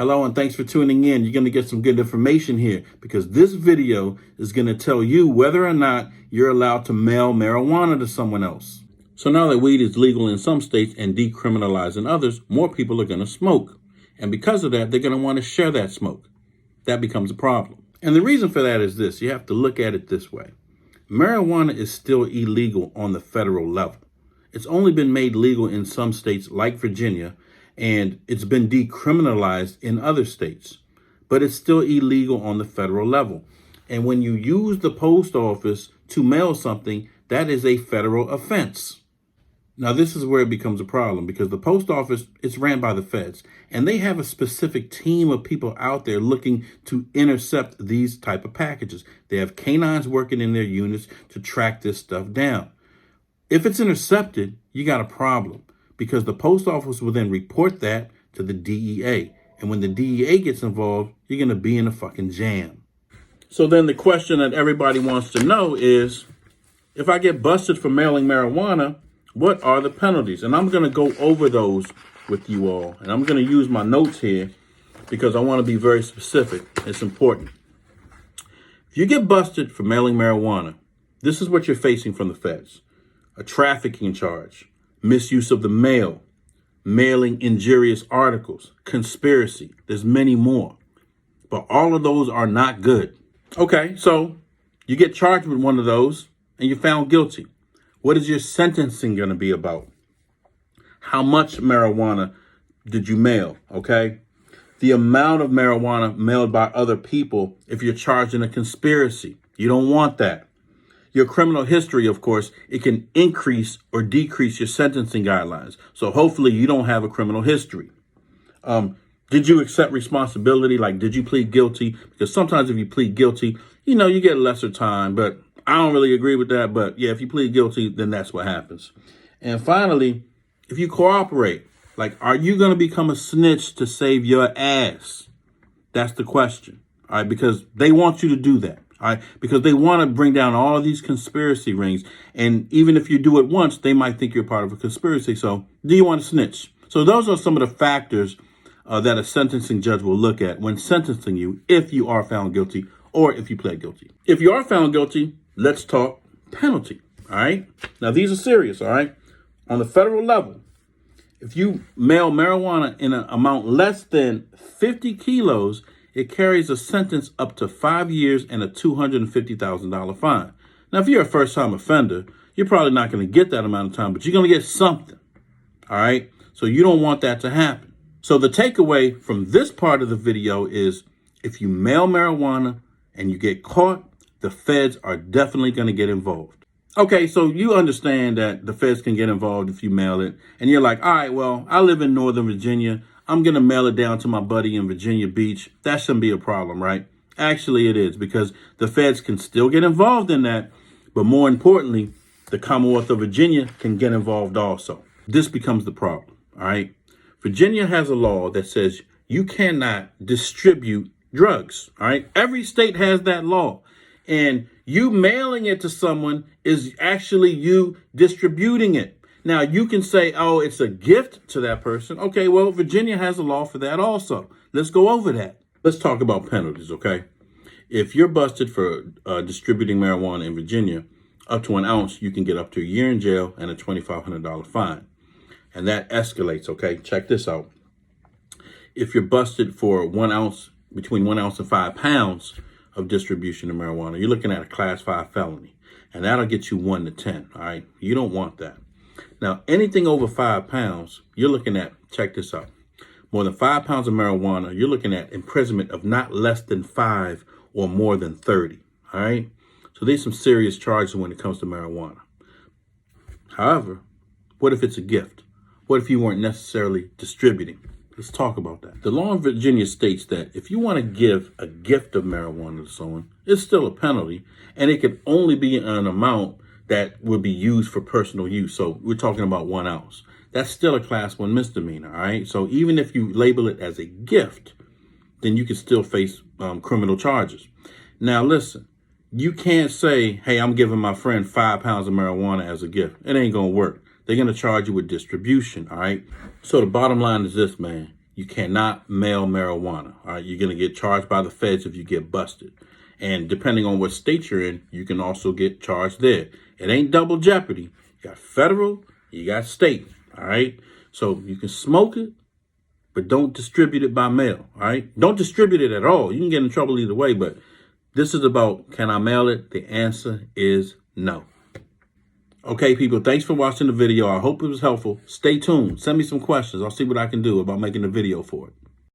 Hello and thanks for tuning in. You're going to get some good information here because this video is going to tell you whether or not you're allowed to mail marijuana to someone else. So now that weed is legal in some states and decriminalized in others, more people are going to smoke. And because of that, they're going to want to share that smoke. That becomes a problem. And the reason for that is this. You have to look at it this way. Marijuana is still illegal on the federal level. It's only been made legal in some states like Virginia, and it's been decriminalized in other states, but it's still illegal on the federal level. And when you use the post office to mail something, that is a federal offense. Now, this is where it becomes a problem because the post office, it's ran by the feds, and they have a specific team of people out there looking to intercept these type of packages. They have canines working in their units to track this stuff down. If it's intercepted, you got a problem, because the post office will then report that to the DEA. And when the DEA gets involved, you're going to be in a fucking jam. So then the question that everybody wants to know is, if I get busted for mailing marijuana, what are the penalties? And I'm going to go over those with you all. And I'm going to use my notes here because I want to be very specific. It's important. If you get busted for mailing marijuana, this is what you're facing from the feds. A trafficking charge, misuse of the mail, mailing injurious articles, conspiracy. There's many more, but all of those are not good. Okay, so you get charged with one of those and you're found guilty. What is your sentencing going to be about? How much marijuana did you mail? Okay, the amount of marijuana mailed by other people if you're charged in a conspiracy. You don't want that. Your criminal history, of course, it can increase or decrease your sentencing guidelines. So hopefully you don't have a criminal history. Did you accept responsibility? Like, did you plead guilty? Because sometimes if you plead guilty, you get lesser time. But I don't really agree with that. But yeah, if you plead guilty, then that's what happens. And finally, if you cooperate, like, are you going to become a snitch to save your ass? That's the question. All right, because they want you to do that. All right, because they want to bring down all of these conspiracy rings. And even if you do it once, they might think you're part of a conspiracy. So do you want to snitch? So those are some of the factors that a sentencing judge will look at when sentencing you if you are found guilty or if you plead guilty. If you are found guilty, let's talk penalty. All right. Now, these are serious. All right. On the federal level, if you mail marijuana in an amount less than 50 kilos, it carries a sentence up to 5 years and a $250,000 fine. Now, if you're a first-time offender, you're probably not going to get that amount of time, but you're going to get something. All right? So you don't want that to happen. So the takeaway from this part of the video is, if you mail marijuana and you get caught, the feds are definitely going to get involved. Okay, so you understand that the feds can get involved if you mail it. And you're like, all right, well, I live in Northern Virginia. I'm going to mail it down to my buddy in Virginia Beach. That shouldn't be a problem, right? Actually, it is, because the feds can still get involved in that. But more importantly, the Commonwealth of Virginia can get involved also. This becomes the problem, all right? Virginia has a law that says you cannot distribute drugs, all right? Every state has that law. And you mailing it to someone is actually you distributing it. Now, you can say, oh, it's a gift to that person. Okay, well, Virginia has a law for that also. Let's go over that. Let's talk about penalties, okay? If you're busted for distributing marijuana in Virginia, up to 1 ounce, you can get up to a year in jail and a $2,500 fine. And that escalates, okay? Check this out. If you're busted for 1 ounce, between 1 ounce and 5 pounds of distribution of marijuana, you're looking at a class 5 felony. And that'll get you 1 to 10, all right? You don't want that. Now, anything over 5 pounds, you're looking at, check this out, more than 5 pounds of marijuana, you're looking at imprisonment of not less than 5 or more than 30, all right? So there's some serious charges when it comes to marijuana. However, what if it's a gift? What if you weren't necessarily distributing? Let's talk about that. The law in Virginia states that if you want to give a gift of marijuana to someone, it's still a penalty, and it could only be an amount that would be used for personal use. So we're talking about 1 ounce. That's still a class 1 misdemeanor, all right? So even if you label it as a gift, then you can still face criminal charges. Now, listen, you can't say, hey, I'm giving my friend 5 pounds of marijuana as a gift. It ain't going to work. They're going to charge you with distribution, all right? So the bottom line is this, man. you cannot mail marijuana. All right, you're going to get charged by the feds if you get busted. And depending on what state you're in, you can also get charged there. It ain't double jeopardy. You got federal, you got state. All right, so you can smoke it, but don't distribute it by mail. All right, don't distribute it at all. You can get in trouble either way, but this is about, can I mail it? The answer is no. Okay, people, thanks for watching the video. I hope it was helpful. Stay tuned. Send me some questions. I'll see what I can do about making a video for it.